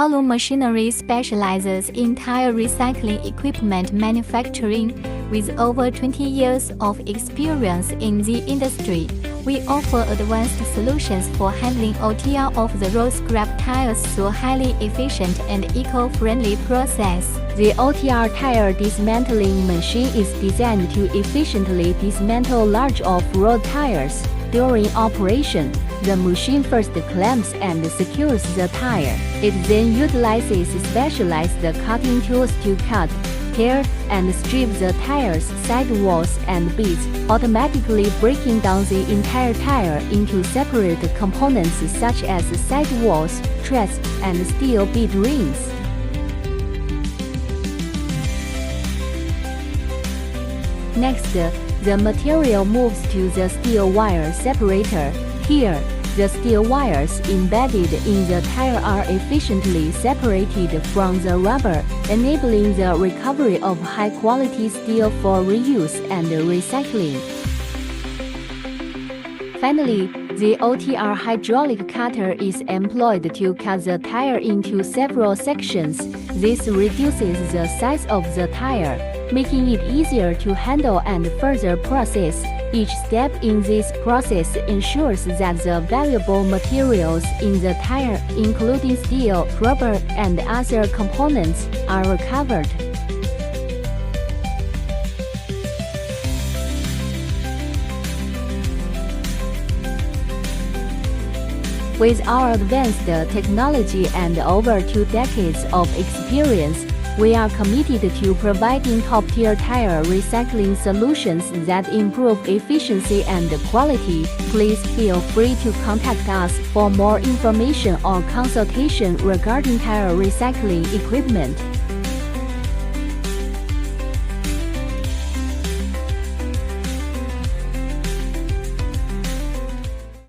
Column Machinery specializes in tire recycling equipment manufacturing. With over 20 years of experience in the industry, we offer advanced solutions for handling OTR off-the-road scrap tires through a highly efficient and eco-friendly process. The OTR tire dismantling machine is designed to efficiently dismantle large off-road tires. During operation, the machine first clamps and secures the tire. It then utilizes specialized cutting tools to cut, tear, and strip the tire's sidewalls and beads, automatically breaking down the entire tire into separate components such as sidewalls, treads, and steel bead rings. Next, the material moves to the steel wire separator. Here, the steel wires embedded in the tire are efficiently separated from the rubber, enabling the recovery of high-quality steel for reuse and recycling. Finally, the OTR hydraulic cutter is employed to cut the tire into several sections. This reduces the size of the tire, making it easier to handle and further process. Each step in this process ensures that the valuable materials in the tire, including steel, rubber, and other components, are recovered. With our advanced technology and over 2 decades of experience, we are committed to providing top-tier tire recycling solutions that improve efficiency and quality. Please feel free to contact us for more information or consultation regarding tire recycling equipment.